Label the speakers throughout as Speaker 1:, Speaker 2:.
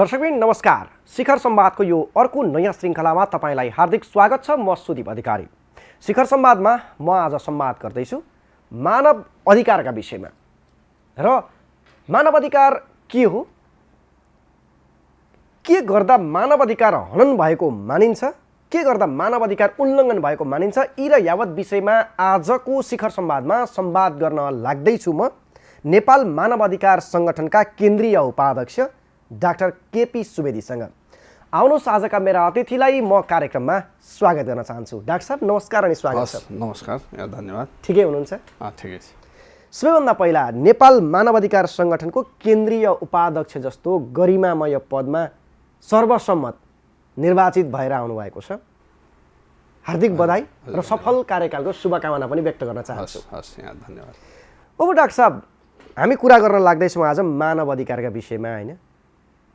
Speaker 1: दर्शकबिन नमस्कार। शिखर संवादको यो अर्को नयाँ श्रृङ्खलामा तपाईलाई हार्दिक स्वागत छ। म सुदीप अधिकारी। शिखर संवादमा म आज संवाद गर्दैछु मानव अधिकारका विषयमा। र मानव अधिकार के हो, के गर्दा मानव अधिकार हनन भएको मानिन्छ, के गर्दा मानव अधिकार उल्लङ्घन भएको मानिन्छ, यी र यावत विषयमा आजको शिखर संवादमा संवाद गर्न लाग्दैछु म नेपाल मानव अधिकार सङ्गठनका केन्द्रीय उपाध्यक्ष डाक्टर केपी सुवेदीसँग। आउनुहोस् आजका मेरा अतिथिलाई म कार्यक्रममा स्वागत गर्न चाहन्छु। डाक्टर साहब नमस्कार अनि स्वागत छ।
Speaker 2: नमस्कार, धन्यवाद।
Speaker 1: ठिकै हुनुहुन्छ?
Speaker 2: ठिकै छ।
Speaker 1: सबैभन्दा पहिला नेपाल मानव अधिकार सङ्गठनको केन्द्रीय उपाध्यक्ष जस्तो गरिमामय पदमा सर्वसम्मत निर्वाचित भएर आउनुभएको छ। हार्दिक बधाई र सफल कार्यकालको शुभकामना पनि व्यक्त गर्न चाहन्छु।
Speaker 2: धन्यवाद।
Speaker 1: अब डाक्टर साहब, हामी कुरा गर्न लाग्दैछौँ आज मानव अधिकारका विषयमा, होइन?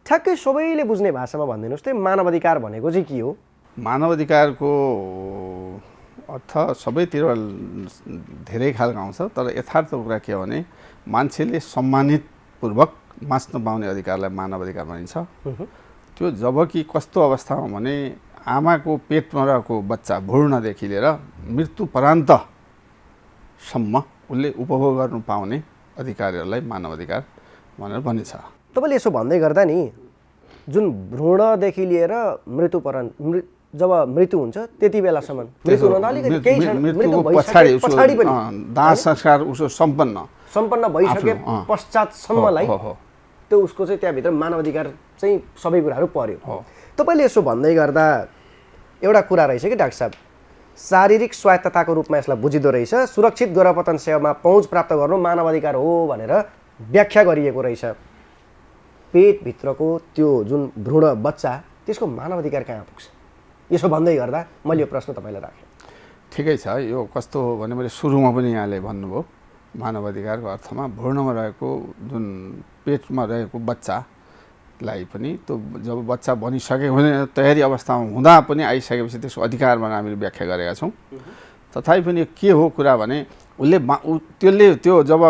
Speaker 1: ठ्याक्कै सबैले बुझ्ने भाषामा भनिदिनुहोस् त मानव अधिकार भनेको चाहिँ के हो?
Speaker 2: मानव अधिकारको अर्थ सबैतिर धेरै खालको आउँछ, तर यथार्थ कुरा के हो भने मान्छेले सम्मानितपूर्वक बाँच्न पाउने अधिकारलाई मानव अधिकार भनिन्छ। त्यो जब कि कस्तो अवस्थामा भने आमाको पेटमा रहेको बच्चा भ्रूणदेखि लिएर मृत्युपरान्तसम्म उसले उपभोग गर्नु पाउने अधिकारहरूलाई मानव अधिकार भनेर भनिन्छ।
Speaker 1: तपाईँले यसो भन्दै गर्दा नि जुन भ्रूणदेखि लिएर जब मृत्यु हुन्छ त्यति बेलासम्म
Speaker 2: दाह संस्कार उसो सम्पन्न
Speaker 1: भइसके पश्चातसम्मलाई त्यो उसको चाहिँ त्यहाँभित्र मानव अधिकार चाहिँ सबै कुराहरू पर्यो। तपाईँले यसो भन्दै गर्दा एउटा कुरा रहेछ कि डाक्टर साहब, शारीरिक स्वायत्तताको रूपमा यसलाई बुझिँदो रहेछ। सुरक्षित गोरपतन सेवामा पहुँच प्राप्त गर्नु मानव अधिकार हो भनेर व्याख्या गरिएको रहेछ। पेटभित्रको त्यो जुन भ्रूण बच्चा त्यसको मानव अधिकार कहाँ पुग्छ? यसो भन्दै गर्दा मैले यो प्रश्न तपाईँलाई राखेँ।
Speaker 2: ठिकै छ। यो कस्तो हो भने मैले सुरुमा पनि यहाँले भन्नुभयो, मानव अधिकारको अर्थमा भ्रूणमा रहेको जुन पेटमा रहेको बच्चालाई पनि त्यो जब बच्चा बनिसकेको हुँदैन, तयारी अवस्थामा हुँदा पनि आइसकेपछि त्यसको अधिकार भनेर हामीले व्याख्या गरेका छौँ। तथापि पनि के हो कुरा भने त्यसले त्यो जब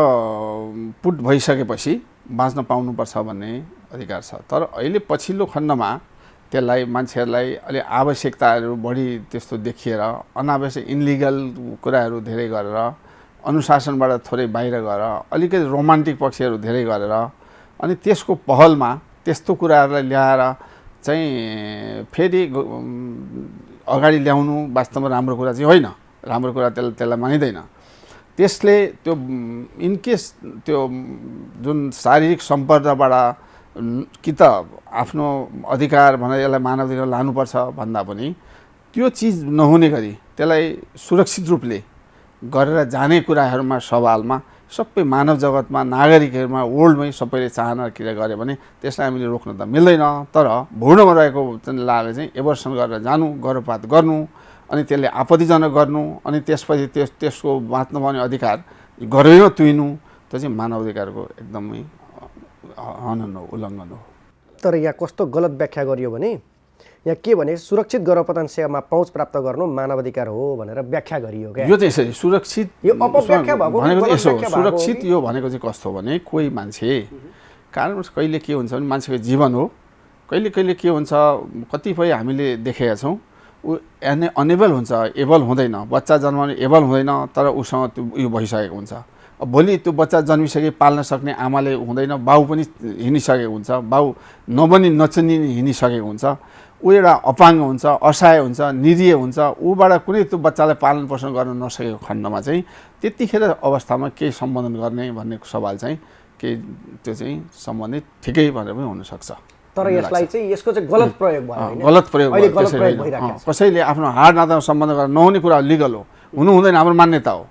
Speaker 2: पुट भइसकेपछि बाँच्न पाउनुपर्छ भन्ने अधिकार छ। तर अहिले पछिल्लो खण्डमा त्यसलाई मान्छेहरूलाई अलि आवश्यकताहरू बढी त्यस्तो देखिएर अनावश्यक इनलिगल कुराहरू धेरै गरेर, अनुशासनबाट थोरै बाहिर गएर, अलिकति रोमान्टिक पक्षहरू धेरै गरेर अनि त्यसको पहलमा त्यस्तो कुराहरूलाई ल्याएर चाहिँ फेरि अगाडि ल्याउनु वास्तवमा राम्रो कुरा चाहिँ होइन। राम्रो कुरा त्यसलाई मानिँदैन। त्यसले त्यो इनकेस त्यो जुन शारीरिक सम्पर्कबाट कि त आफ्नो अधिकार भनेर यसलाई मानव अधिकार लानुपर्छ भन्दा पनि त्यो चिज नहुने गरी त्यसलाई सुरक्षित रूपले गरेर जाने कुराहरूमा सवालमा सबै मानव जगतमा, नागरिकहरूमा, वर्ल्डमै सबैले चाहना क्रिया गऱ्यो भने त्यसलाई हामीले रोक्न त मिल्दैन। तर भ्रूणमा रहेको लाले चाहिँ एबर्सन गरेर जानु, गर्भपात गर्नु अनि त्यसले आपत्तिजनक गर्नु अनि त्यसपछि त्यसको बाँच्न पाउने अधिकार गरेर तुइनु, त्यो चाहिँ मानव अधिकारको एकदमै हनन हो, उल्लङ्घन हो।
Speaker 1: तर यहाँ कस्तो गलत व्याख्या गरियो भने यहाँ के भने सुरक्षित गर्भपतन सेवामा पहुँच प्राप्त गर्नु मानव अधिकार हो भनेर व्याख्या गरियो क्या।
Speaker 2: यो चाहिँ यसरी सुरक्षित
Speaker 1: यो अपव्याख्या भएको
Speaker 2: भनेको यसो हो। सुरक्षित यो भनेको चाहिँ कस्तो भने कोही मान्छे कारण कहिले के हुन्छ भने मान्छेको जीवन हो, कहिले कहिले के हुन्छ कतिपय हामीले देखेका छौँ ऊ अनेबल हुन्छ, एबल हुँदैन, बच्चा जन्माउने एबल हुँदैन, तर उसँग त्यो उयो भइसकेको हुन्छ। अब भोलि त्यो बच्चा जन्मिसके पाल्न सक्ने आमाले हुँदैन, बाउ पनि हिँडिसकेको हुन्छ, बाउ नबनी नचिनी हिँडिसकेको हुन्छ, ऊ एउटा अपाङ्ग हुन्छ, असहाय हुन्छ, निरीह हुन्छ, ऊबाट कुनै त्यो बच्चालाई पालन पोषण गर्न नसकेको खण्डमा चाहिँ त्यतिखेर अवस्थामा केही सम्बोधन गर्ने भन्ने सवाल चाहिँ केही त्यो चाहिँ सम्बन्धित ठिकै भनेर पनि हुनसक्छ।
Speaker 1: तर यसलाई चाहिँ यसको चाहिँ गलत प्रयोग भयो।
Speaker 2: गलत प्रयोग कसैले आफ्नो हाड नातामा सम्बन्ध गरेर नहुने कुरा लिगल हो, हुनु हुँदैन, हाम्रो मान्यता हो,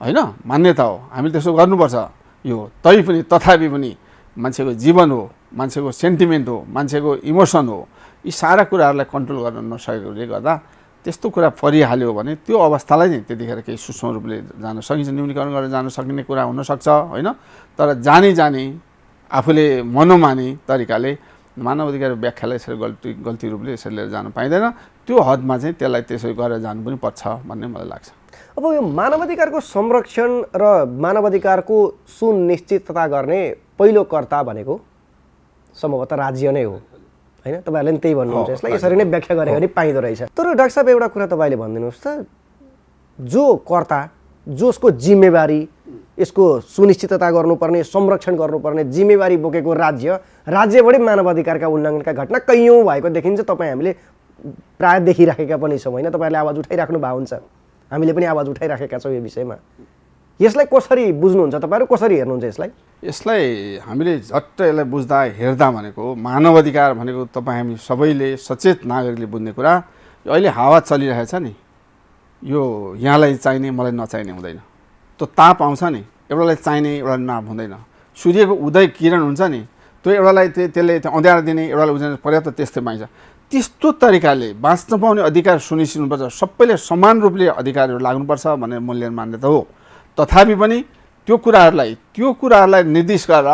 Speaker 2: होइन? मान्यता हो, हामीले त्यसो गर्नुपर्छ। यो तथापि पनि मान्छेको जीवन हो, मान्छेको सेन्टिमेन्ट हो, मान्छेको इमोसन हो, यी सारा कुराहरूलाई कन्ट्रोल गर्न नसकेकोले गर्दा त्यस्तो कुरा परिहाल्यो भने त्यो अवस्थालाई चाहिँ त्यतिखेर केही सूक्ष्म रूपले जान सकिन्छ, न्यूनीकरण गरेर जान सकिने कुरा हुनसक्छ, होइन? तर जानी आफूले मनोमानी तरिकाले मानव अधिकार व्याख्यालाई यसरी गल्ती रूपले यसरी लिएर जान पाइँदैन। त्यो हदमा चाहिँ त्यसलाई त्यसरी गरेर जानु पनि पर्छ भन्ने मलाई लाग्छ।
Speaker 1: अब यो मानव अधिकारको संरक्षण र मानव अधिकारको सुनिश्चितता गर्ने पहिलो कर्ता भनेको सम्भवतः राज्य नै हो, होइन? तपाईँहरूले पनि त्यही भन्नुहुन्छ, यसलाई यसरी नै व्याख्या गरे भने पाइँदो रहेछ। तर डाक्टर साहब एउटा कुरा तपाईँले भनिदिनुहोस् त, जो कर्ता, जसको जिम्मेवारी यसको सुनिश्चितता गर्नुपर्ने, संरक्षण गर्नुपर्ने जिम्मेवारी बोकेको राज्यबाटै मानवाधिकारका उल्लङ्घनका घटना कैयौँ भएको देखिन्छ। तपाईँ हामीले प्राय देखिराखेका पनि छौँ होइन? तपाईँहरूले आवाज उठाइराख्नु भएको हुन्छ, हामीले पनि आवाज उठाइराखेका छौँ यो विषयमा। यसलाई कसरी बुझ्नुहुन्छ तपाईँहरू, कसरी हेर्नुहुन्छ यसलाई?
Speaker 2: यसलाई हामीले झट्ट यसलाई बुझ्दा हेर्दा भनेको मानवाधिकार भनेको तपाईँ हामी सबैले सचेत नागरिकले बुझ्ने कुरा, अहिले हावा चलिरहेछ नि, यो यहाँलाई चाहिने मलाई नचाहिने हुँदैन। त्यो ताप आउँछ नि, एउटालाई चाहिने एउटा नाप हुँदैन। सूर्यको उदय किरण हुन्छ नि, त्यो एउटालाई त्यसले अँध्यारो दिने, एउटालाई उज्यालो पर्याप्त त्यस्तै पाइन्छ। त्यस्तो तरिकाले बाँच्न पाउने अधिकार सुनिश्चित हुनुपर्छ, सबैले समान रूपले अधिकारहरू लाग्नुपर्छ भन्ने मूल्य मान्यता हो। तथापि पनि त्यो कुराहरूलाई निर्दिष्ट गरेर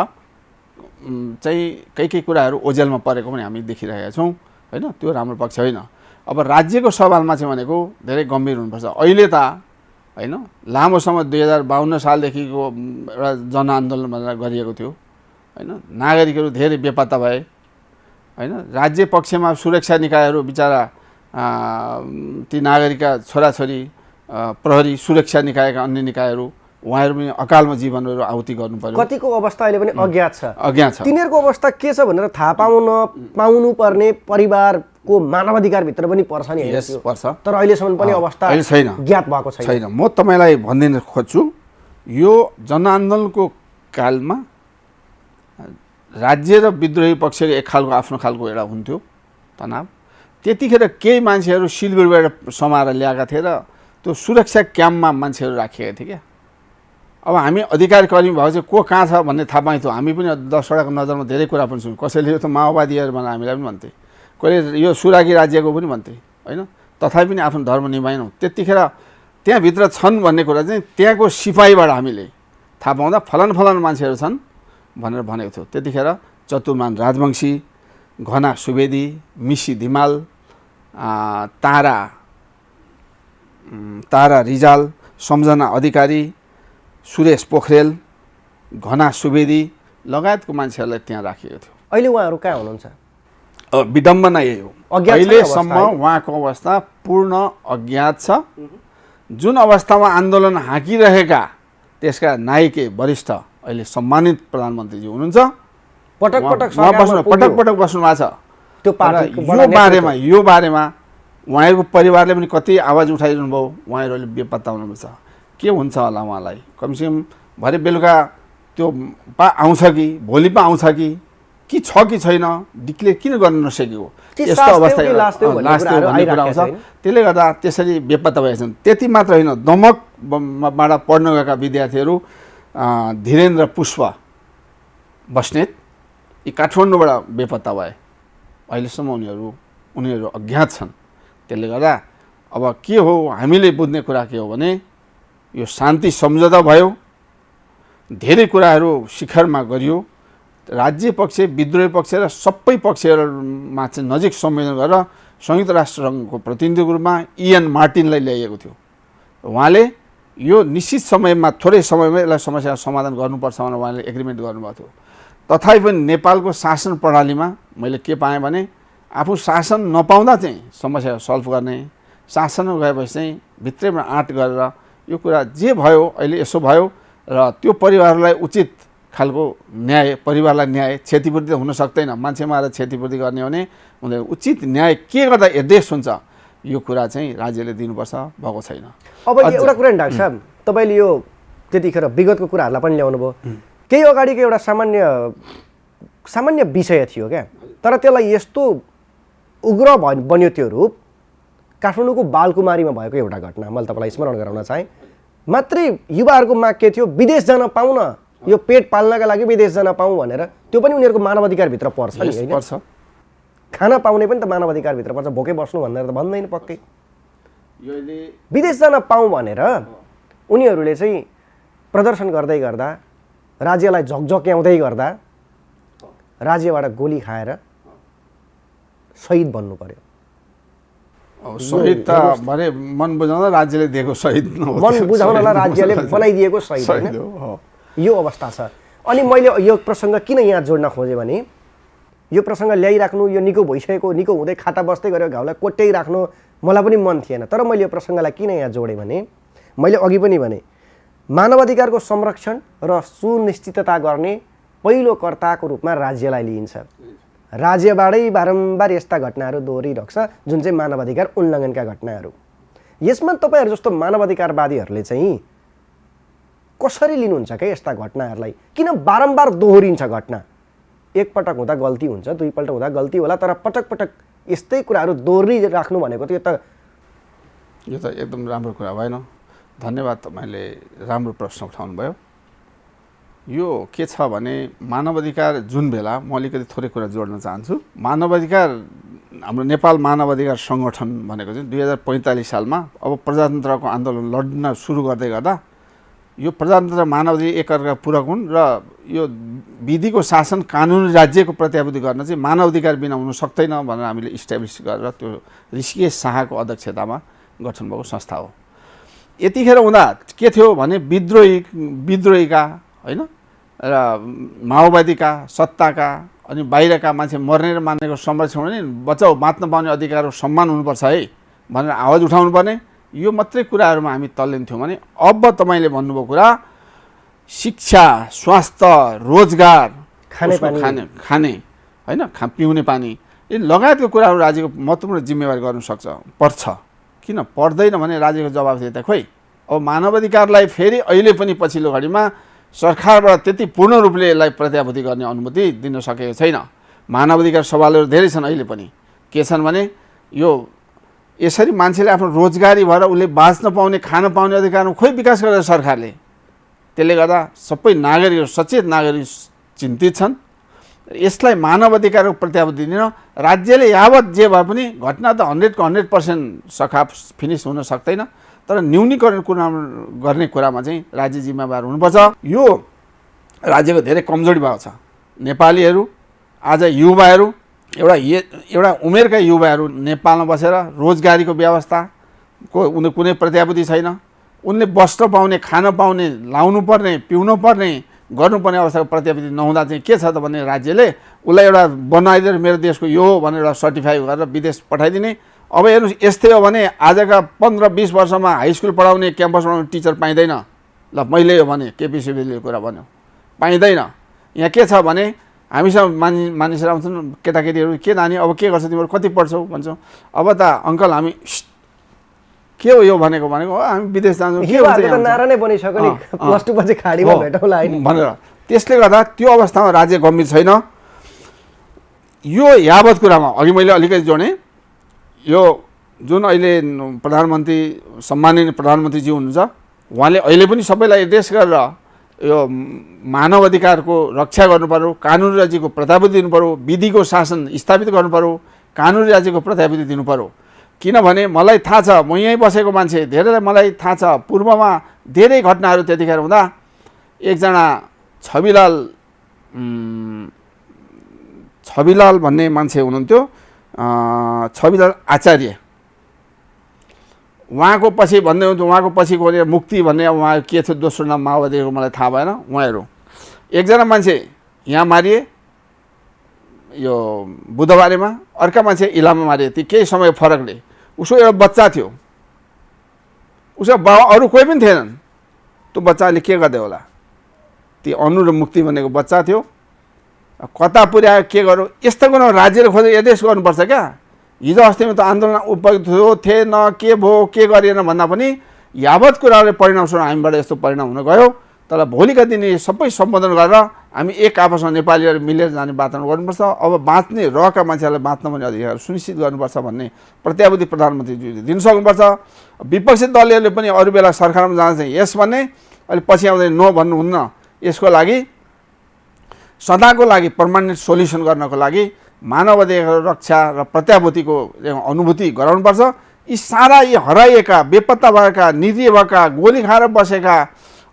Speaker 2: चाहिँ केही कुराहरू ओझेलमा परेको पनि हामी देखिरहेका छौँ होइन? त्यो राम्रो पक्ष होइन। अब राज्यको सवालमा चाहिँ भनेको धेरै गम्भीर हुनुपर्छ। अहिले त होइन, लामो समय 2052 सालदेखिको एउटा जनआन्दोलन भनेर गरिएको थियो होइन? नागरिकहरू धेरै बेपत्ता भए होइन? राज्य पक्षमा सुरक्षा निकायहरू बिचरा ती नागरिकका छोराछोरी, प्रहरी, सुरक्षा निकायका अन्य निकायहरू, उहाँहरू पनि अकालमा जीवनहरू आहुति गर्नु पर्यो।
Speaker 1: कतिको अवस्था अहिले पनि अज्ञात
Speaker 2: छ।
Speaker 1: तिनीहरूको अवस्था के छ भनेर थाहा पाउनु पर्ने परिवारको मानवाधिकारभित्र पनि पर्छ नि?
Speaker 2: पर्छ,
Speaker 1: तर अहिलेसम्म पनि अवस्था
Speaker 2: छैन,
Speaker 1: ज्ञात भएको छैन।
Speaker 2: म तपाईँलाई भनिदिन खोज्छु, यो जनआन्दोलनको कालमा राज्य र विद्रोही पक्षको एक खालको आफ्नो खालको एउटा हुन्थ्यो तनाव। त्यतिखेर केही मान्छेहरू सिलगढीबाट समाएर ल्याएका थिए र त्यो सुरक्षा क्याम्पमा मान्छेहरू राखिएका थिए क्या। अब हामी अधिकार कर्मी भएको चाहिँ को कहाँ छ भन्ने थाहा पाइन्थ्यो। हामी पनि 10 वटाको नजरमा धेरै कुरा पनि सुन्यौँ। कसैले यो त माओवादीहरू भनेर हामीलाई पनि भन्थे, कहिले यो सुरागी राज्यको पनि भन्थे होइन? तथापि पनि आफ्नो धर्म निभाएनौँ। त्यतिखेर त्यहाँभित्र छन् भन्ने कुरा चाहिँ त्यहाँको सिपाहीबाट हामीले थाहा पाउँदा फलान मान्छेहरू छन् भनेर भनेको थियो। त्यतिखेर चतुर्मान राजवंशी, घना सुवेदी, मिसी धिमाल, तारा रिजाल, सम्झना अधिकारी, सुरेश पोखरेल, घना सुवेदी लगायतको मान्छेहरूलाई त्यहाँ राखिएको थियो।
Speaker 1: अहिले उहाँहरू कहाँ हुनुहुन्छ?
Speaker 2: विडम्बना यही हो, अहिलेसम्म उहाँको अवस्था पूर्ण अज्ञात छ। जुन अवस्थामा आन्दोलन हाँकिरहेका त्यसका नायिके वरिष्ठ अहिले सम्मानित प्रधानमन्त्रीजी हुनुहुन्छ,
Speaker 1: पटक पटक
Speaker 2: बस्नु भएको छ। यो बारेमा उहाँहरूको परिवारले पनि कति आवाज उठाइरहनु भयो। उहाँहरूले बेपत्ता हुनुपर्छ। के हुन्छ होला उहाँलाई? कमसेकम भरे बेलुका त्यो आउँछ कि भोलि पो आउँछ कि छ कि छैन डिक्लेयर किन गर्न नसकेको? यस्तो अवस्था लास्ट भन्ने कुरा आउँछ। त्यसले गर्दा त्यसरी बेपत्ता भएका छन्। त्यति मात्र होइन, दमकबाट पढ्न गएका विद्यार्थीहरू धीरेन्द्र पुष्प बस्नेत यी काठमाडौँबाट बेपत्ता भए। अहिलेसम्म उनीहरू अज्ञात छन्। त्यसले गर्दा अब के हो, हामीले बुझ्ने कुरा के हो भने यो शान्ति सम्झौता भयो, धेरै कुराहरू शिखरमा गरियो। राज्य पक्ष, विद्रोही पक्ष र सबै पक्षहरूमा चाहिँ नजिक संयोजन गरेर संयुक्त राष्ट्रसङ्घको प्रतिनिधिको रूपमा इएन मार्टिनलाई ल्याइएको थियो। उहाँले यो निश्चित समयमा, थोरै समयमा यसलाई समस्या समाधान गर्नुपर्छ भनेर उहाँले एग्रिमेन्ट गर्नुभएको थियो। तथापि पनि नेपालको शासन प्रणालीमा मैले के पाएँ भने आफू शासन नपाउँदा चाहिँ समस्या सल्भ गर्ने, शासनमा गएपछि चाहिँ भित्रैमा आँट गरेर यो कुरा जे भयो अहिले यसो भयो र त्यो परिवारलाई उचित खालको न्याय, परिवारलाई न्याय, क्षतिपूर्ति त हुन सक्दैन। मान्छे मारेर क्षतिपूर्ति गर्ने हो भने उनीहरू उचित न्याय के गर्दा यदेश हुन्छ यो कुरा चाहिँ राज्यले दिनुपर्छ, भएको छैन।
Speaker 1: अब एउटा कुरा नि डाक्टर साहब, तपाईँले यो त्यतिखेर विगतको कुराहरूलाई पनि ल्याउनु भयो। केही अगाडिको एउटा सामान्य विषय थियो क्या, तर त्यसलाई यस्तो उग्र बन्यो त्यो रूप काठमाडौँको बालकुमारीमा भएको एउटा घटना मैले तपाईँलाई स्मरण गराउन चाहेँ। मात्रै युवाहरूको माग के थियो? विदेश जान पाउँ न, यो पेट पाल्नका लागि विदेश जान पाऊँ भनेर। त्यो पनि उनीहरूको मानवाधिकारभित्र पर्छ नि हैन?
Speaker 2: पर्छ।
Speaker 1: खाना पाउने पनि त मानवाधिकारभित्र पर्छ। भोकै बस्नु भनेर त भन्दैन पक्कै। विदेश जान पाऊँ भनेर उनीहरूले चाहिँ प्रदर्शन गर्दै गर्दा, राज्यलाई झकझक्याउँदै गर्दा राज्यबाट गोली खाएर शहीद बन्नु पर्यो।
Speaker 2: शहीद त भने मन बुझाउँदा राज्यले दिएको शहीद नहो,
Speaker 1: मन बुझाउनलाई राज्यले बनाइदिएको शहीद होइन? यो अवस्था छ। अनि मैले यो प्रसङ्ग किन यहाँ जोड्न खोजेँ भने यो प्रसङ्ग ल्याइराख्नु, यो निको भइसकेको, निको हुँदै खाता बस्दै गरेको घाउलाई कोट्याइराख्नु मलाई पनि मन थिएन। तर मैले यो प्रसङ्गलाई किन यहाँ जोडेँ भने मैले अघि पनि भने मानवाधिकारको संरक्षण र सुनिश्चितता गर्ने पहिलो कर्ताको रूपमा राज्यलाई लिइन्छ। राज्यबाटै बारम्बार यस्ता घटनाहरू दोहोरिरहेको छ जुन चाहिँ मानवाधिकार उल्लङ्घनका घटनाहरू। यसमा तपाईँहरू जस्तो मानवाधिकारवादीहरूले चाहिँ कसरी लिनुहुन्छ क्या यस्ता घटनाहरूलाई? किन बारम्बार दोहोरिन्छ घटना? एकपटक हुँदा गल्ती हुन्छ, दुईपल्ट हुँदा गल्ती होला, तर पटक पटक यस्तै कुराहरू दोहोरिराख्नु भनेको त
Speaker 2: यो त एकदम राम्रो कुरा भएन। धन्यवाद, तपाईँले राम्रो प्रश्न उठाउनु भयो। यो के छ भने मानवाधिकार जुन बेला म अलिकति थोरै कुरा जोड्न चाहन्छु। मानवाधिकार हाम्रो नेपाल मानवाधिकार सङ्गठन भनेको चाहिँ 2045 सालमा अब प्रजातन्त्रको आन्दोलन लड्न सुरु गर्दै गर्दा यो प्रजातन्त्र मानवाधिकार एकअर्का पूरक हुन् र यो विधिको शासन कानुनी राज्यको प्रत्याभूति गर्न चाहिँ मानवाधिकार बिना हुन सक्दैन भनेर हामीले इस्टाब्लिस गरेर त्यो ऋषिकेश शाहको अध्यक्षतामा गठन भएको संस्था हो। यतिखेर हुँदा के थियो भने विद्रोहीका होइन र माओवादीका सत्ताका अनि बाहिरका मान्छे मर्ने र मान्नेको संरक्षण भने बचाउ बाँच्न पाउने अधिकारको सम्मान हुनुपर्छ है भनेर आवाज उठाउनु पर्ने, यो मात्रै कुराहरूमा हामी तल्लिन्थ्यौँ भने अब तपाईँले भन्नुभयो कुरा शिक्षा, स्वास्थ्य, रोजगार, खाने होइन पिउने पानी यी लगायतको कुराहरू राज्यको महत्त्वपूर्ण जिम्मेवारी गर्नु पर्छ। किन पर्दैन भने राज्यको जवाबदेहिता खोइ। अब मानवाधिकारलाई फेरि अहिले पनि पछिल्लो घडीमा सरकारबाट त्यति पूर्ण रूपले यसलाई प्रत्याभूति गर्ने अनुमति दिन सकेको छैन। मानवाधिकार सवालहरू धेरै छन् अहिले पनि। के छन् भने यो यसरी मान्छेले आफ्नो रोजगारी भएर उसले बाँच्न पाउने खान पाउने अधिकारमा खोइ विकास गरेर सरकारले, त्यसले गर्दा सबै नागरिकहरू सचेत नागरिक चिन्तित छन्। यसलाई मानवाधिकारको प्रत्याभूति दिन राज्यले यावत जे भए पनि घटना त 100% सखाप फिनिस हुन सक्दैन, तर न्यूनीकरण गर्ने कुरामा चाहिँ राज्य जिम्मेवार हुनुपर्छ। यो राज्यको धेरै कमजोरी भएको छ। नेपालीहरू आज युवाहरू एउटा उमेरका युवाहरू नेपालमा बसेर रोजगारीको व्यवस्थाको उनले कुनै प्रत्याभूति छैन। उनले बस्न पाउने, खान पाउने, लाउनु पर्ने, पिउनु पर्ने, गर्नुपर्ने अवस्थाको प्रत्याभूति नहुँदा चाहिँ के छ त भने राज्यले उसलाई एउटा बनाइदिएर मेरो देशको यो हो भनेर एउटा सर्टिफाई गरेर विदेश पठाइदिने। अब हेर्नुहोस्, यस्तै हो भने आजका 15-20 वर्षमा हाई स्कुल पढाउने, क्याम्पस पढाउने टिचर पाइँदैन। ल मैले हो भने केपी शर्माले कुरा भन्यो, पाइँदैन। यहाँ के छ भने हामीसँग मानिसहरू आउँछन्, केटाकेटीहरू के नानी अब के गर्छ तिमीहरू, कति पढ्छौ भन्छौँ। अब त अङ्कल हामी के हो यो भनेको हामी विदेश जान्छौँ के हुन्छ
Speaker 1: नारा नै बनिसक्यो नि, प्लस 2 पछि खाडीमा भेटौँला
Speaker 2: भनेर। त्यसले गर्दा त्यो अवस्थामा राज्य गम्भीर छैन। यो यावत कुरामा अघि मैले अलिकति जोडेँ, यो जुन अहिले प्रधानमन्त्री सम्माननीय प्रधानमन्त्रीजी हुनुहुन्छ, उहाँले अहिले पनि सबैलाई एड्रेस गरेर यो मानव अधिकारको रक्षा गर्नुपऱ्यो, कानुनी राज्यको प्रत्याभूति दिनुपऱ्यो, विधिको शासन स्थापित गर्नुपऱ्यो, कानुनी राज्यको प्रत्याभूति दिनुपऱ्यो। किनभने मलाई थाहा छ, म यहीँ बसेको मान्छे, धेरैलाई मलाई थाहा छ, पूर्वमा धेरै घटनाहरू त्यतिखेर हुँदा एकजना छविलाल भन्ने मान्छे हुनुहुन्थ्यो, छविलाल आचार्य, उहाँको पछि भन्दै हुन्थ्यो, उहाँको पछि कोही मुक्ति भन्ने, उहाँ के थियो दोस्रो नाम माओवादीको मलाई थाहा भएन। उहाँहरू एकजना मान्छे यहाँ मारिए यो बुधबारेमा, अर्का मान्छे इलाममा मारिए। ती केही समय फरकले उसको एउटा बच्चा थियो, उसको बाबा अरू कोही पनि थिएनन्। त्यो बच्चाले के गर्दै होला, ती अनु र मुक्ति भनेको बच्चा थियो, कता पुर्यायो के गर्यो, यस्तो कुरो राज्यले खोजेर एड्रेस गर्नुपर्छ क्या। हिजो अस्तिमा त आन्दोलन उपयुक्त थियो, थिएन, के भयो के गरिएन भन्दा पनि यावत कुराहरूले परिणामस्वरूप हामीबाट यस्तो परिणाम हुन गयो। तर भोलिका दिन सबै सम्बोधन गरेर हामी एक आपसमा नेपालीहरू मिलेर जाने वातावरण गर्नुपर्छ। अब बाँच्ने रहका मान्छेहरूलाई बाँच्न पनि अधिकार सुनिश्चित गर्नुपर्छ भन्ने प्रत्याभूति प्रधानमन्त्रीज्यूले दिन सक्नुपर्छ। विपक्षी दलहरूले पनि अरू बेला सरकारमा जान चाहिँ यस भन्ने, अहिले पछि आउँदै नो भन्नुहुन्न। यसको लागि सदाको लागि पर्मानेन्ट सोल्युसन गर्नको लागि मानवाधिकार रक्षा र प्रत्याभूतिको अनुभूति गराउनुपर्छ। यी सारा यी हराइएका, बेपत्ता भएका, निरीह भएका, गोली खाएर बसेका,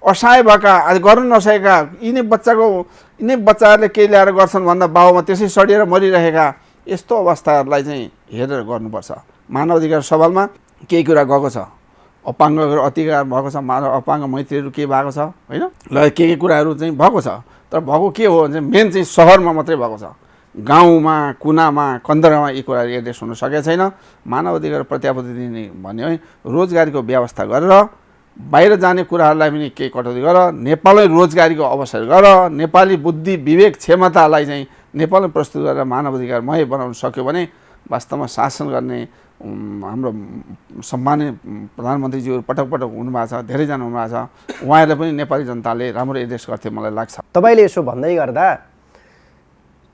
Speaker 2: असहाय भएका, आज गर्न नसकेका यिनै बच्चाहरूले केही ल्याएर गर्छन् भन्दा बाबुमा त्यसै सडिएर मरिरहेका यस्तो अवस्थाहरूलाई चाहिँ हेरेर गर्नुपर्छ। मानवाधिकार सवालमा केही कुरा गएको छ, अपाङ्गको अधिकार भएको छ, अपाङ्ग मैत्रीहरू के भएको छ होइन, ल के कुराहरू चाहिँ भएको छ। तर भएको के हो भने मेन चाहिँ सहरमा मात्रै भएको छ। गाउँमा कुनामा कन्दरामा यी कुराहरू एड्रेस हुन सकेको छैन। मानव अधिकार प्रत्याभूति दिने भन्यो है रोजगारीको व्यवस्था गरेर बाहिर जाने कुराहरूलाई पनि केही कटौती गर, नेपालमै रोजगारीको अवसर गर, नेपाली बुद्धि विवेक क्षमतालाई चाहिँ नेपालमै प्रस्तुत गरेर मानव अधिकारमय बनाउन सक्यो भने वास्तवमा शासन गर्ने हाम्रो सम्माननीय प्रधानमन्त्रीज्यूहरू पटक पटक हुनुभएको छ, धेरैजना हुनुभएको छ, उहाँहरूले पनि नेपाली जनताले राम्रो एड्रेस गर्थे मलाई लाग्छ।
Speaker 1: तपाईँले यसो भन्दै गर्दा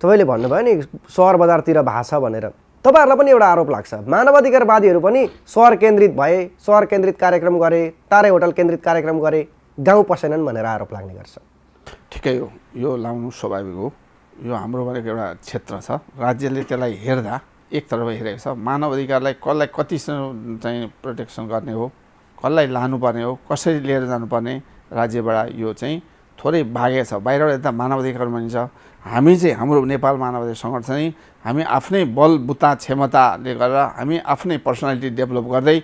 Speaker 1: तपाईँले भन्नुभयो नि सहर बजारतिर भाषा भनेर, तपाईँहरूलाई पनि एउटा आरोप लाग्छ मानवाधिकारवादीहरू पनि सहर केन्द्रित भए, सहर केन्द्रित कार्यक्रम गरे, तारे होटल केन्द्रित कार्यक्रम गरे, गाउँ पसेनन् भनेर आरोप लाग्ने गर्छ।
Speaker 2: ठिकै हो, यो लाउनु स्वाभाविक हो। यो हाम्रो भनेको एउटा क्षेत्र छ, राज्यले त्यसलाई हेर्दा एकतर्फ हेरेको छ। मानव अधिकारलाई कसलाई कति चाहिँ प्रोटेक्सन गर्ने हो, कसलाई लानुपर्ने हो, कसरी लिएर जानुपर्ने राज्यबाट यो चाहिँ थोरै भागेको छ। बाहिरबाट यता मानव अधिकार भनिन्छ, हामी चाहिँ हाम्रो नेपाल मानव अधिकार सङ्गठन चाहिँ हामी आफ्नै बलबुता क्षमताले गरेर हामी आफ्नै पर्सनालिटी डेभलप गर्दै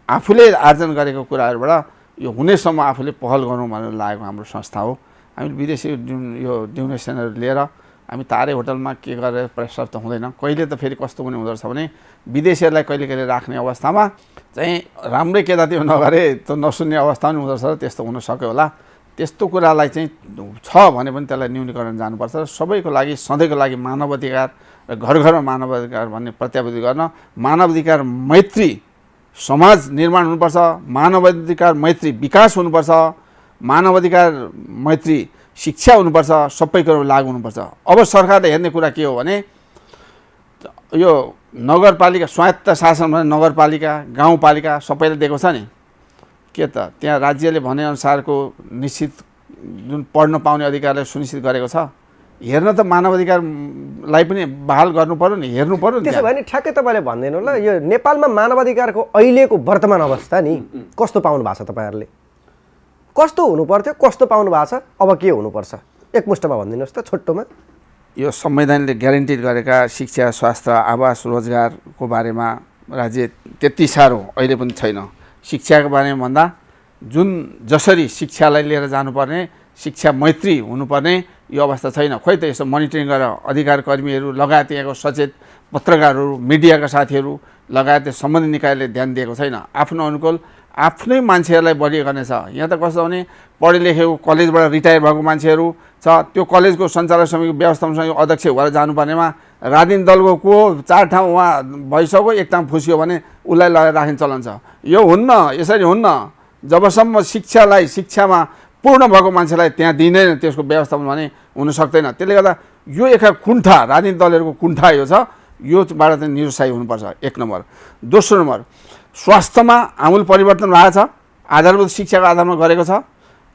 Speaker 2: आफूले आर्जन गरेको कुराहरूबाट यो हुनेसम्म आफूले पहल गरौँ भनेर लागेको हाम्रो संस्था हो। हामी विदेशी यो डोनेसनहरू लिएर हामी तारे होटलमा के गरेर प्रस्ताव त हुँदैन। कहिले त फेरि कस्तो पनि हुँदो रहेछ भने विदेशीहरूलाई कहिले कहिले राख्ने अवस्थामा चाहिँ राम्रै केतातिर नगरे त नसुन्ने अवस्था पनि हुँदो रहेछ, त्यस्तो हुन सक्यो होला। त्यस्तो कुरालाई चाहिँ छ भने पनि त्यसलाई न्यूनीकरण जानुपर्छ। सबैको लागि सधैँको लागि मानव अधिकार र घर घरमा मानव अधिकार भन्ने प्रत्याभूति गर्न मानव अधिकार मैत्री समाज निर्माण हुनुपर्छ, मानव अधिकार मैत्री विकास हुनुपर्छ, मानव अधिकार मैत्री शिक्षा हुनुपर्छ, सबै कुरो लागू हुनुपर्छ। अब सरकारले हेर्ने कुरा के हो भने यो नगरपालिका स्वायत्त शासन भने नगरपालिका गाउँपालिका सबैले दिएको छ नि, के त त्यहाँ राज्यले भनेअनुसारको निश्चित जुन पढ्न पाउने अधिकारलाई सुनिश्चित गरेको छ। हेर्न त मानव अधिकारलाई पनि बहाल गर्नु पर्यो नि, हेर्नु पर्यो नि।
Speaker 1: त्यसो भने नि ठ्याक्कै तपाईँले भनिदिनु ल, यो नेपालमा मानव अधिकारको अहिलेको वर्तमान अवस्था नि कस्तो पाउनु भएको छ तपाईँहरूले? कस्तो हुनु पर्थ्यो, कस्तो पाउनु भएको छ, अब के हुनुपर्छ एकमुष्टमा भनिदिनुहोस् त छोटोमा।
Speaker 2: यो संविधानले ग्यारेन्टी गरेका शिक्षा स्वास्थ्य आवास रोजगारको बारेमा राज्य त्यति साह्रो अहिले पनि छैन। शिक्षाको बारेमा भन्दा जुन जसरी शिक्षालाई लिएर जानुपर्ने शिक्षा मैत्री हुनुपर्ने यो अवस्था छैन। खोइ त यसो मोनिटरिङ गरेर अधिकार कर्मीहरू लगायत यहाँको सचेत पत्रकारहरू मिडियाका साथीहरू लगायत सम्बन्धित निकायले ध्यान दिएको छैन। आफ्नो अनुकूल आफ्नै मान्छेहरूलाई बढी गर्ने छ। यहाँ त कस्तो भने पढे लेखेको कलेजबाट रिटायर भएको मान्छेहरू छ, त्यो कलेजको सञ्चालक समितिको व्यवस्थापन समितिको अध्यक्ष भएर जानुपर्नेमा राजनीतिक दलको को 4 ठाउँ उहाँ भइसक्यो, एक ठाउँ फुस्यो भने उसलाई लगाएर राख्ने चलन छ। यो हुन्न, यसरी हुन्न। जबसम्म शिक्षालाई शिक्षामा पूर्ण भएको मान्छेलाई त्यहाँ दिँदैन त्यसको व्यवस्थापन भने हुन सक्दैन। त्यसले गर्दा यो एक कुण्ठा राजनीतिक दलहरूको कुण्ठा यो छ, योबाट चाहिँ निरुत्साही हुनुपर्छ एक नम्बर। दोस्रो नम्बर स्वास्थ्यमा आमूल परिवर्तन भएको छ, आधारभूत शिक्षाको आधारमा गरेको छ।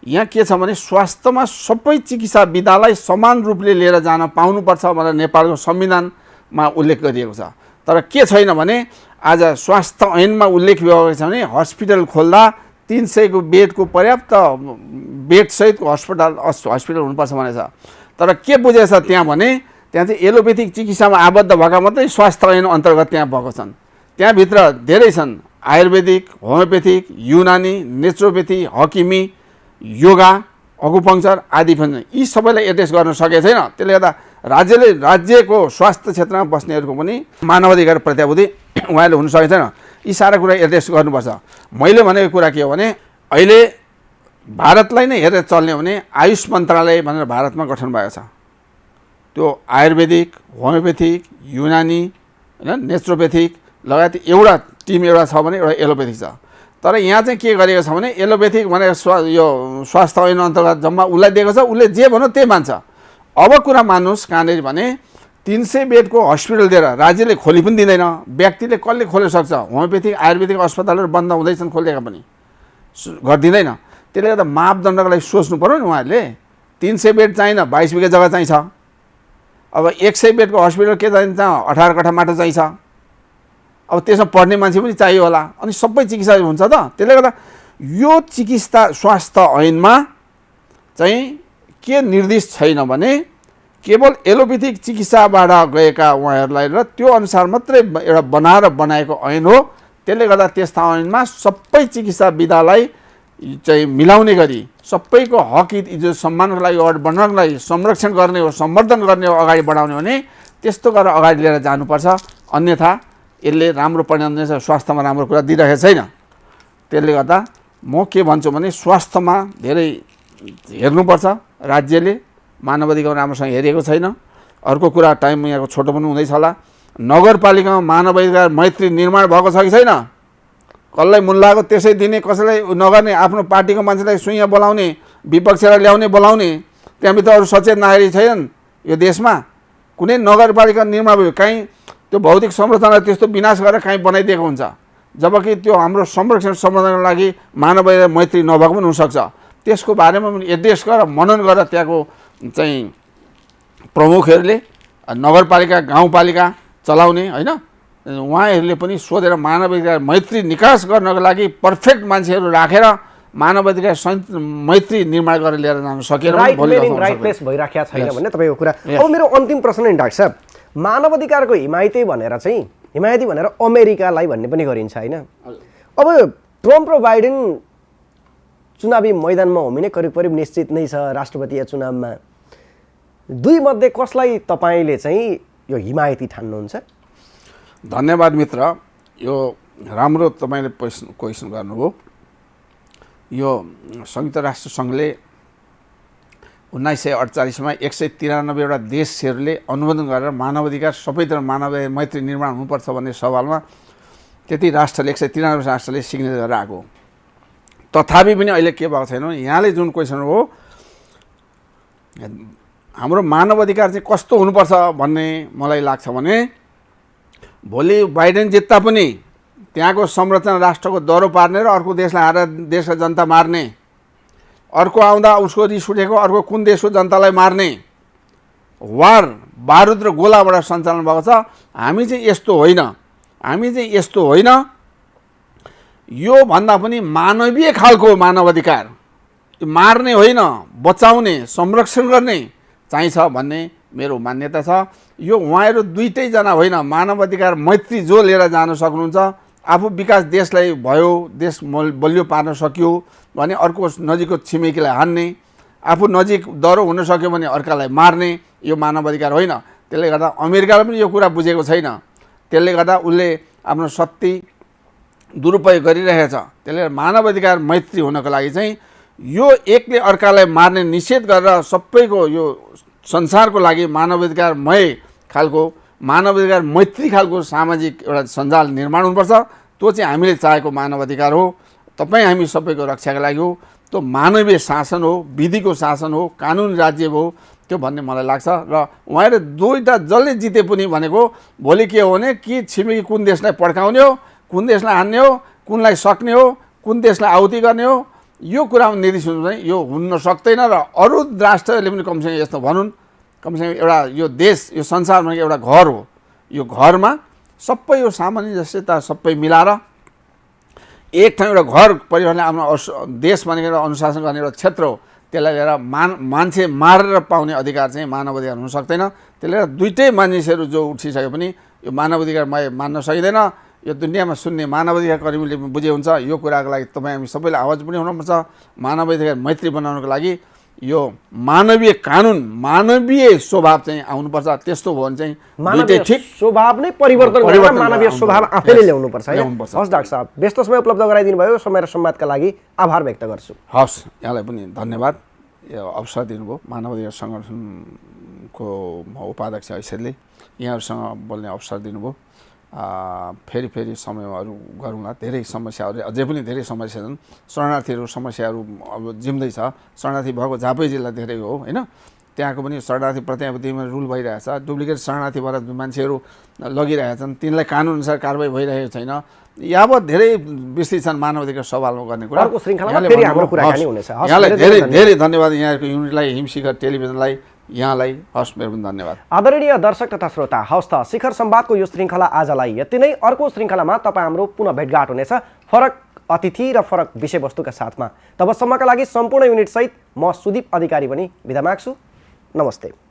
Speaker 2: यहाँ के छ भने स्वास्थ्यमा सबै चिकित्सा विधालाई समान रूपले लिएर जान पाउनुपर्छ भनेर नेपालको संविधानमा उल्लेख गरिएको छ। तर के छैन भने आज स्वास्थ्य ऐनमा उल्लेख भएको छ भने हस्पिटल खोल्दा 300 को बेडको पर्याप्त बेडसहितको हस्पिटल हुनुपर्छ भनेछ। तर के बुझेछ त्यहाँ भने त्यहाँ चाहिँ एलोपेथिक चिकित्सामा आबद्ध भएका मात्रै स्वास्थ्य ऐन अन्तर्गत त्यहाँ भएको छन्। त्यहाँभित्र धेरै छन्, आयुर्वेदिक, होमियोपेथिक, युनानी, नेचुरोपेथी, हकिमी, योगा, अकुपङ्क्चर आदि पनि यी सबैलाई एड्रेस गर्न सकेको छैन। त्यसले गर्दा राज्यले राज्यको स्वास्थ्य क्षेत्रमा बस्नेहरूको पनि मानवाधिकार प्रत्याभूति उहाँले हुन सकेको छैन। यी सारा कुरा एड्रेस गर्नुपर्छ। मैले भनेको कुरा के हो भने अहिले भारतलाई नै हेरेर चल्ने हो भने आयुष मन्त्रालय भनेर भारतमा गठन भएको छ। त्यो आयुर्वेदिक, होमियोपेथिक, युनानी, होइन, नेचुरोपेथिक लगायत एउटा टिम एउटा छ भने एउटा एलोपेथिक छ। तर यहाँ चाहिँ के गरेको छ भने एलोपेथिक भनेर यो स्वास्थ्य ऐन अन्तर्गत जम्मा उसलाई दिएको छ, उसले जे भन्यो त्यही मान्छ। अब कुरा मान्नुहोस् कहाँनिर भने 300 बेडको हस्पिटल दिएर राज्यले खोली पनि दिँदैन, व्यक्तिले कसले खोल्न सक्छ? होमियोपेथिक आयुर्वेदिक अस्पतालहरू बन्द हुँदैछन्, खोलिएका पनि गरिदिँदैन। त्यसले गर्दा मापदण्डको लागि सोच्नु पऱ्यो नि उहाँहरूले। 300 बेड चाहिएन, 22 बिघा जग्गा चाहिन्छ। अब 100 बेडको हस्पिटल के चाहिन्छ? 18 कठा माटो चाहिन्छ। अब त्यसमा पढ्ने मान्छे पनि चाहियो होला, अनि सबै चिकित्सा हुन्छ त। त्यसले गर्दा यो चिकित्सा स्वास्थ्य ऐनमा चाहिँ के निर्दिष्ट छैन भने केवल एलोपेथिक चिकित्साबाट गएका उहाँहरूलाई र त्यो अनुसार मात्रै एउटा बनाएको ऐन हो। त्यसले गर्दा त्यस्ता ऐनमा सबै चिकित्सा विधालाई चाहिँ मिलाउने गरी सबैको हक इज्जत सम्मानको लागि अगाडि बढ्नको लागि संरक्षण गर्ने हो, सम्वर्धन गर्ने हो, अगाडि बढाउने हो भने त्यस्तो गरेर अगाडि लिएर जानुपर्छ। अन्यथा यसले राम्रो परिणाम दिन्छ, स्वास्थ्यमा राम्रो कुरा दिइरहेको छैन। त्यसले गर्दा म के भन्छु भने स्वास्थ्यमा धेरै हेर्नुपर्छ राज्यले, मानव अधिकार राम्रोसँग हेरेको छैन। अर्को कुरा टाइम यहाँको छोटो पनि हुँदैछ होला, नगरपालिकामा मानव अधिकार मैत्री निर्माण भएको छ कि छैन? कसलाई मुन लाग्यो त्यसै दिने, कसैलाई नगर्ने, आफ्नो पार्टीको मान्छेलाई सुइँ बोलाउने, विपक्षलाई ल्याउने बोलाउने, त्यहाँभित्र अरू सचेत नागरिक छैनन् यो देशमा। कुनै नगरपालिका निर्माण भयो कहीँ त्यो भौतिक संरचनालाई त्यस्तो विनाश गरेर कहीँ बनाइदिएको हुन्छ, जबकि त्यो हाम्रो संरक्षण संवर्धनको लागि मानव अधिकार मैत्री नभएको पनि हुनसक्छ। त्यसको बारेमा पनि एड्रेस गरेर मनन गरेर त्यहाँको चाहिँ प्रमुखहरूले नगरपालिका गाउँपालिका चलाउने होइन, उहाँहरूले पनि सोधेर मानव अधिकार मैत्री निकास गर्नको लागि पर्फेक्ट मान्छेहरू राखेर मानव अधिकार मैत्री निर्माण गरेर लिएर जान सकेर
Speaker 1: राइट प्लेस भइराखेको छैन भन्ने तपाईँको कुरा। अब मेरो अन्तिम प्रश्न नि डाक्टर साहब, मानव अधिकारको हिमायती भनेर चाहिँ हिमायती भनेर अमेरिकालाई भन्ने पनि गरिन्छ होइन? अब ट्रम्प र बाइडेन चुनावी मैदानमा होमिने करिब करिब निश्चित नै छ राष्ट्रपतीय चुनावमा। दुई मध्ये कसलाई तपाईँले चाहिँ यो हिमायती ठान्नुहुन्छ?
Speaker 2: धन्यवाद मित्र, यो राम्रो तपाईँले क्वेसन गर्नुभयो। यो संयुक्त राष्ट्र सङ्घले 1948मा 193वटा देशहरूले अनुमोदन गरेर मानव अधिकार सबैतिर मानव मैत्री निर्माण हुनुपर्छ भन्ने सवालमा त्यति राष्ट्रले 193 राष्ट्रले सिग्नेचर गरेर आएको। तथापि पनि अहिले के भएको छैन, यहाँले जुन क्वेसन हो हाम्रो मानव अधिकार चाहिँ कस्तो हुनुपर्छ भन्ने मलाई लाग्छ भने भोलि बाइडेन जित्दा पनि त्यहाँको संरचना राष्ट्रको दह्रो पार्ने र अर्को देशलाई हारेर देशका जनता मार्ने, अर्को आउँदा उसको रिस उठेको अर्को कुन देशको जनतालाई मार्ने वार बारुद र गोलाबाट सञ्चालन भएको छ। हामी चाहिँ यस्तो होइन, हामी चाहिँ यस्तो होइन, यो भन्दा पनि मानवीय खालको मानव अधिकार, मार्ने होइन बचाउने संरक्षण गर्ने चाहिन्छ भन्ने मेरो मान्यता छ। यो उहाँहरू दुईटैजना होइन, मानव अधिकार मैत्री जो लिएर जान सक्नुहुन्छ, आफू विकास देशलाई भयो, देश बलियो पार्न सक्यो भने अर्को नजिकको छिमेकीलाई हान्ने, आफू नजिक दह्रो हुन सक्यो भने अर्कालाई मार्ने, यो मानव अधिकार होइन। त्यसले गर्दा अमेरिकाले पनि यो कुरा बुझेको छैन, त्यसले गर्दा उसले आफ्नो शक्ति दुरुपयोग गरिरहेछ। त्यसले मानव अधिकार मैत्री हुनको लागि चाहिँ यो एकले अर्कालाई मार्ने निषेध गरेर सबैको यो संसारको लागि मानव अधिकारमय खालको मानव अधिकार मैत्री खालको सामाजिक एउटा सञ्जाल निर्माण हुनुपर्छ। त्यो चाहिँ हामीले चाहेको मानव अधिकार हो, तपाईँ हामी सबैको रक्षाको लागि हो, त्यो मानवीय शासन हो, विधिको शासन हो, कानुन राज्य हो, त्यो भन्ने मलाई लाग्छ। र उहाँहरू दुईवटा जसले जिते पनि भनेको भोलि के हो भने कि छिमेकी कुन देशलाई पड्काउने हो, कुन देशलाई हान्ने हो, कुनलाई सक्ने हो, कुन देशलाई आहुति गर्ने हो, यो कुरामा निर्देश हुनु चाहिँ यो हुन सक्दैन। र अरू राष्ट्रहरूले पनि कमसेकम यस्तो भनुन्, कमसेकम एउटा यो देश यो संसारमा एउटा घर हो, यो घरमा सबै यो सामञ्जस्यता सबै मिलाएर एक ठाउँ एउटा घर परिवारले आफ्नो देश भनेको एउटा अनुशासन गर्ने एउटा क्षेत्र हो, त्यसलाई लिएर मान्छे मारेर पाउने अधिकार चाहिँ मानव अधिकार हुन सक्दैन। त्यसले गर्दा दुईटै मानिसहरू जो उठिसके पनि यो मानव अधिकार मान्न सकिँदैन। यो दुनियाँमा सुन्ने मानव अधिकार कर्मीले पनि बुझे हुन्छ। यो कुराको लागि तपाईँ हामी सबैले आवाज पनि हुनुपर्छ। मानव अधिकार मैत्री बनाउनको लागि यो मानवीय कानुन मानवीय स्वभाव चाहिँ आउनुपर्छ। त्यस्तो भयो भने चाहिँ
Speaker 1: मानवीय स्वभाव नै परिवर्तन गरेर मानवीय स्वभाव आफैले ल्याउनुपर्छ। हस् डाक्टर साहब, व्यस्त समय उपलब्ध गराइदिनु भयो, समय र संवादका लागि आभार व्यक्त गर्छु।
Speaker 2: हस्, यहाँलाई पनि धन्यवाद, यो अवसर दिनुभयो। मानव अधिकार सङ्गठनको उपाध्यक्ष हैसियतले यहाँहरूसँग बोल्ने अवसर दिनुभयो। फेरि समयहरू गरौँला। धेरै समस्याहरू अझै पनि धेरै समस्या छन्। शरणार्थीहरू समस्याहरू अब जिम्दैछ। शरणार्थी भएको झापै जिल्ला धेरै हो होइन, त्यहाँको पनि शरणार्थी प्रत्याभूतिमा रुल भइरहेछ। डुप्लिकेट शरणार्थी भएर मान्छेहरू लगिरहेका छन्, तिनलाई कानुनअनुसार कारबाही भइरहेको छैन। यावत धेरै विस्तृत छन् मानव अधिकार सवालमा गर्ने कुरा। यहाँलाई धेरै धेरै धन्यवाद, यहाँहरूको युनिटलाई, हिमशिखर टेलिभिजनलाई, यहाँलाई हस् मेरो पनि धन्यवाद।
Speaker 1: आदरणीय दर्शक तथा श्रोता, हस् त शिखर संवादको यो श्रृङ्खला आजलाई यति नै। अर्को श्रृङ्खलामा तपाईँ हाम्रो पुनः भेटघाट हुनेछ फरक अतिथि र फरक विषयवस्तुका साथमा। तबसम्मका लागि सम्पूर्ण युनिट सहित म सुदीप अधिकारी पनि बिदा माग्छु। नमस्ते।